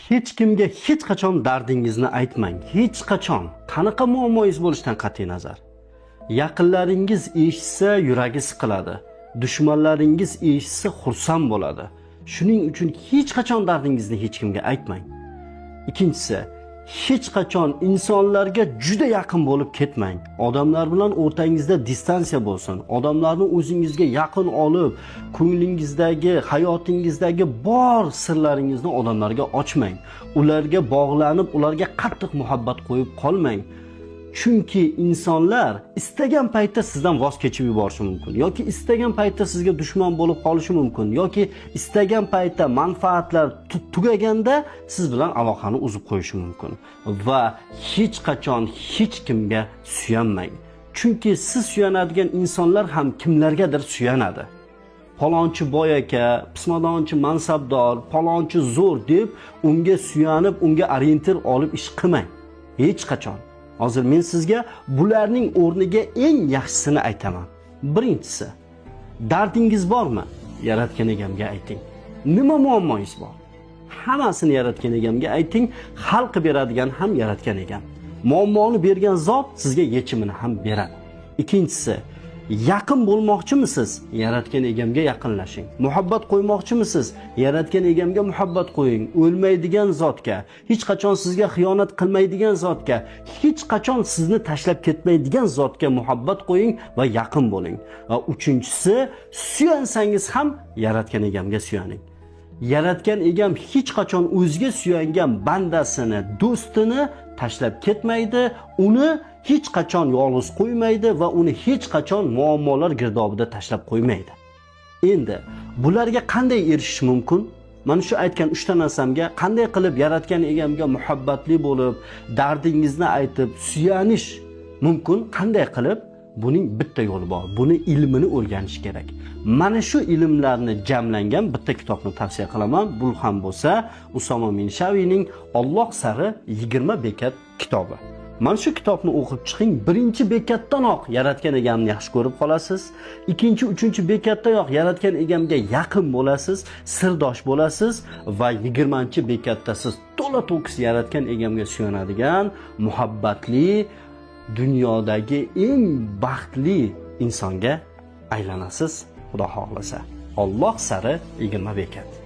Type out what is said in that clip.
Hech kimga hech qachon dardingizni aytmang. Hech qachon. Qanaqa muammoingiz bo'lishidan qat'iy nazar. Yaqinlaringiz eshitsa yuragi siqiladi. Dushmanlaringiz eshitsa xursand bo'ladi. Shuning uchun hech qachon dardingizni hech kimga aytmang. Ikkinchisi, hech qachon insonlarga juda yaqin bo'lib ketmang. Odamlar bilan o'rtangizda distansiya bo'lsin. Odamlarni o'zingizga yaqin olib, ko'nglingizdagi, hayotingizdagi bor sirlaringizni odamlarga ochmang. Ularga bog'lanib, ularga qattiq muhabbat qo'yib qolmang. Chunki insonlar istagan paytda sizdan voz kechib yuborishi mumkin yoki istagan paytda sizga dushman bo'lib qolishi mumkin yoki istagan paytda manfaatlar tugaganda siz bilan aloqani uzib qo'yishi mumkin va hech qachon hech kimga suyanmang. Chunki siz suyanadigan insonlar ham kimlargadir suyanadi. Palonchi boy aka, pismadonchi mansabdor, palonchi zo'r deb unga suyanib, unga orientir olib ish qilmang. Hech qachon. Hozir men sizga bularning o'rniga eng yaxshisini aytaman. Birinchisi, dardingiz bormi? Yaratgan egamga ayting. Nima muammoingiz bor? Hammasini yaratgan egamga ayting. Hal qilib beradigan ham yaratgan egam. Muammoni bergan zot sizga yechimini ham beradi. Ikkinchisi, yaqin bo'lmoqchimisiz? Yaratgan egamga yaqinlashing. Muhabbat qo'ymoqchimisiz? Yaratgan egamga muhabbat qo'ying. O'lmaydigan zotga, hech qachon sizga xiyonat qilmaydigan zotga, hech qachon sizni tashlab ketmaydigan zotga muhabbat qo'ying va yaqin bo'ling. Va uchinchisi, suyansangiz ham yaratgan egamga suyaning. Yaratgan egam hech qachon o'ziga suyangan bandasini, do'stini tashlab ketmaydi, uni hech qachon yolg'iz qo'ymaydi va uni hech qachon muammolar girdobida tashlab qo'ymaydi. Endi bularga qanday erishish mumkin? Mana shu aytgan 3 ta narsamga qanday qilib yaratgan egamga muhabbatli bo'lib, dardingizni aytib, suyanish mumkin? Qanday qilib? Buning bitta yo'li bor. Buni ilmini o'rganish kerak. Mana shu ilmlarni jamlangan bitta kitobni tavsiya qilaman. Bu ham bo'lsa, Usoma Minshaviyning Alloh sari 20 bekat kitobi. Mana shu kitobni o'qib chiqing. Birinchi bekatdanoq yaratgan egamni yaxshi ko'rib qolasiz. Ikkinchi, uchinchi bekatdayoq yaratgan egamga yaqin bo'lasiz, sirdosh bo'lasiz va 20-chi bekatda siz to'la-to'kis yaratgan egamga suyanadigan, muhabbatli, dunyodagi eng baxtli insonga aylanasiz, Xudo xohlasa. Alloh sari 20 bekat.